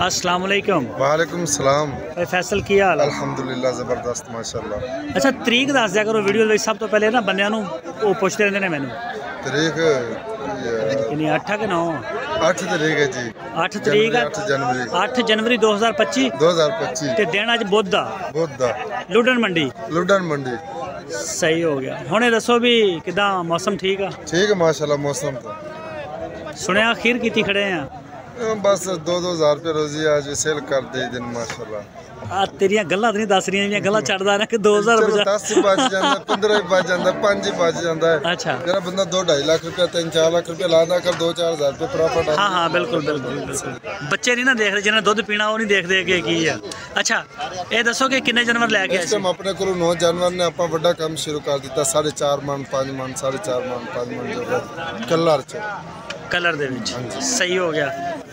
अस्सलाम वालेकुम। वालेकुम सलाम। फैसल की हाल है? अल्हम्दुलिल्लाह ज़बरदस्त माशाअल्लाह। अच्छा तरीक दस दिया करो वीडियो सब तो पहले ना बंदियां नूं वो पुछते रहंदे ने मैनू तरीक कितनी 8 कि 9? 8 तरीक है जी। 8 तरीक 8 जनवरी 2025 ते दिन अज बुध दा लुडन मंडी सही हो गया। हुणे दसो भी किदा मौसम ठीक है? ठीक है माशाल्लाह मौसम तो सुनिया खीर कीती खड़े हैं बस 2-2 हज़ार रुपये रोजी आज सेल कर दे दिन माशाल्लाह। तेरिया गल्लां नहीं दस रही जियां गल्लां चढ़दा ना कि 2000 रुपया 10 बच जांदा 15 बच जांदा 5 बच जांदा है। अच्छा मेरा बंदा 2-2.5 लाख रुपया 3-4 लाख रुपया लादा कर 2-4 हज़ार रुपये प्रॉफिट है। हाँ बिल्कुल बच्चे नहीं ना देखते जिन्हें दुध पीना वो नहीं देखते कि की है। अच्छा ये दसो कि किन्ने जानवर लैके आए? इस टाइम अपने को 9 जानवर ने आपा बड़ा काम शुरू कर दिता 4.5 मन 5 मन 4.5 मन 5 मन जो कलर दे विच सही हो गया।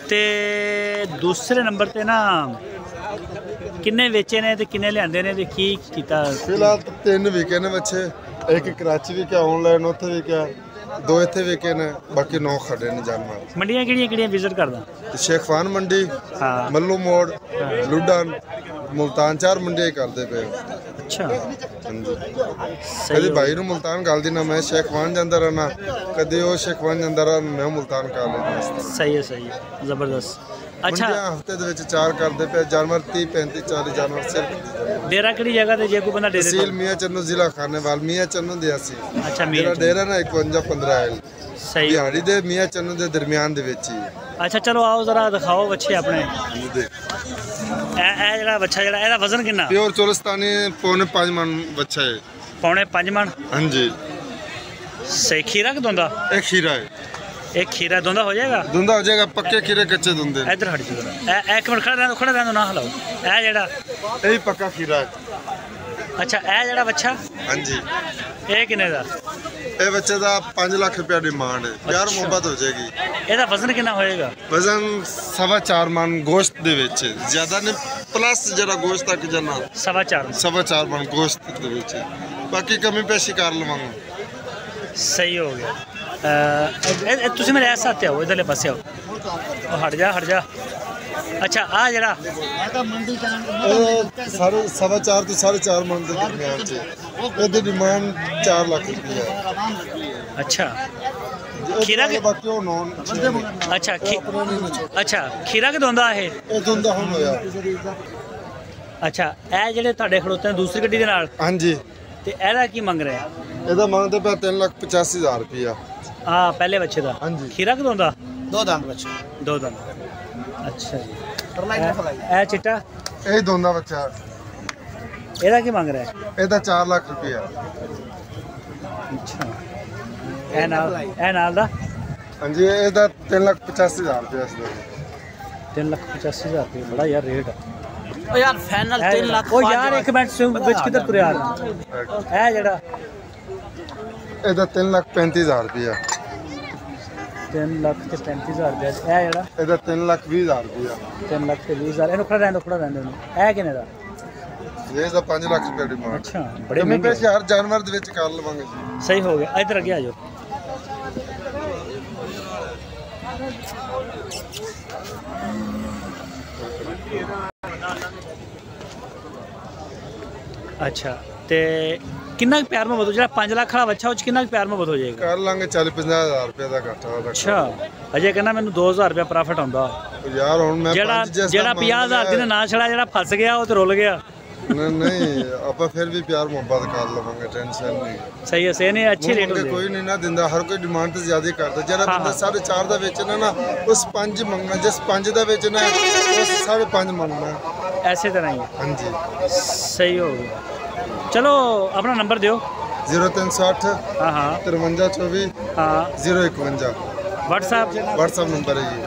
ते दूसरे नंबर पे ना किन्ने बेचे ने ते किन्ने लियांदे ने ते की कीता? फिलहाल 3 विके ने बच्चे, एक कराची भी क्या ऑनलाइन उत्थे भी क्या 2 इत्थे विके ने बाकी 9 खड़े ने जानवर। मंडियां केड़ियां विजिट करदा? शेखवान मंडी, हाँ मल्लू मोड़, लुडन, मुल्तान 4 मंडियां करदे पे। अच्छा कभी भाई मुल्तान गाल दी ना मैं शेखवान जांदा रहना कभी वो शेखवान जांदा रहा मैं मुल्तान गाल लेना। सही है जबरदस्त। अच्छा हफ्ते दे विच 4 करदे पे जानवर 30-35-40 जानवर सिर्फ। डेरा किहड़ी जगह ते जे कोई बंदा डेरे तहसील मियां चन्नू जिला खानेवाल मियां चन्नू दे आसी। अच्छा मेरा डेरा ना 51-15 है सही दिहाड़ी दे मियां चन्नू दे दरमियान दे विच ही। अच्छा चलो आओ जरा दिखाओ बच्चे अपने ए जड़ा बच्चा जड़ा एदा वजन कितना? प्योर चोलिस्तानी 5.5 मन बच्चा है। 5.5 मन? हां जी सही। खीरा कि दोंदा? एक खीरा है। एक खीरा दोंदा हो जाएगा? दोंदा हो जाएगा पक्के खीरे कच्चे दोंदे। इधर हट जाओ एक मिनट खड़ा रहने दो ना हिलाओ। ए जड़ा यही पक्का खीरा है। अच्छा ए जड़ा बच्चा? हां जी ए किने दा? ए बच्चे दा 5 लाख रुपया डिमांड है। प्यार मोहब्बत हो जाएगी। एदा वजन कितना होएगा? वजन 4.5 मन गोश्त दे विच ज्यादा नहीं प्लस जरा गोश्त तक जाना 4.5 मन गोश्त दे विच बाकी कमी पेशी कर लवांगा। सही हो गया। तुसी मेरे ऐसा आते हो इधरले पासे आओ हट जा। अच्छा आ जरा सारे 4.5 तो 4.5 मन दे दरमियान च एदी डिमांड 4 लाख रुपया है। अच्छा खीरा के बाकी वो नॉन अच्छा खीरा के दोंदा है ए दोंदा हुन होया। अच्छा ए जेडे ਤੁਹਾਡੇ ਖੜੋਤੇ ਨੇ दूसरी ਗੱਡੀ ਦੇ ਨਾਲ? हाँ जी ਤੇ ਇਹਦਾ ਕੀ ਮੰਗ ਰਹੇ ਆ? ਇਹਦਾ ਮੰਗਦੇ ਪਿਆ 3,85,000 रुपया। हाँ पहले बच्चे दा? हाँ जी खीरा के दोंदा? 2 दंद बच्चे 2 दंद। अच्छा जी ए चिट्टा ਇਹ ਦੋਂਦਾ ਬੱਚਾ ਇਹਦਾ ਕੀ ਮੰਗ ਰਿਹਾ ਹੈ? ਇਹਦਾ 4 ਲੱਖ ਰੁਪਇਆ। ਅੱਛਾ ਇਹ ਨਾਲ ਦਾ? ਹਾਂਜੀ ਇਹਦਾ 3,85,000 ਰੁਪਇਆ ਇਸ ਦਾ। 3,85,000 ਰੁਪਏ ਬੜਾ ਯਾਰ ਰੇਟ ਹੈ। ओ यार फाइनल 3 लाख। ओ यार एक मिनट से ਵਿੱਚ ਕਿੱਧਰ ਤੁਰਿਆ ਇਹ ਜਿਹੜਾ ਇਹਦਾ 3,35,000 ਰੁਪਇਆ। 3,35,000 ਰੁਪਏ ਇਹ ਜਿਹੜਾ ਇਹਦਾ 3,20,000 ਰੁਪਇਆ। 3,20,000 ਇਹਨੂੰ ਖੜਾ ਰਹਿੰਦਾ ਇਹ ਕਿੰਨੇ ਦਾ? ਇਹ ਦਾ 5 ਲੱਖ ਰੁਪਏ ਡਿਮਾਂਡ। ਅੱਛਾ ਬੜੇ ਮਹਿੰਗੇ ਪੈਸੇ ਹਰ ਜਾਨਵਰ ਦੇ ਵਿੱਚ ਕਰ ਲਵਾਂਗੇ ਜੀ। ਸਹੀ ਹੋ ਗਿਆ ਇੱਧਰ ਅੱਗੇ ਆ ਜਾਓ। अच्छा ते कितना प्यार में बतो जो 5 लाख वाला बच्चा कितना प्यार में बतो जाएगा? कर लांगे 40-50,000 रुपए का घाटा। अच्छा अजय कहना मैंने 2,000 रुपया प्रॉफिट आंदा यार हुन मैं जेड़ा 50,000 दिन ना छड़ा जेड़ा फस गया वो तो रुल गया। नहीं आपा फिर भी प्यार मोहब्बत कर लवांगे टेंशन नहीं। सही है सही नहीं अच्छी रेट होंगे कोई नहीं ना दिंदा हर कोई डिमांड तो ज्यादा करदा जेड़ा बंदा 4.5 दा बेचना ना उस 5 मंगना जिस 5 दा बेचना उस 5.5 मंगना ऐसे तरह ही। हां जी सही हो गया। चलो अपना नंबर दियो। 0360 हाँ 5324 हाँ 051 व्हाट्सएप नंबर है ये।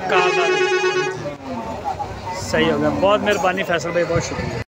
सही हो गया बहुत मेहरबानी फैसल भाई बहुत शुक्रिया।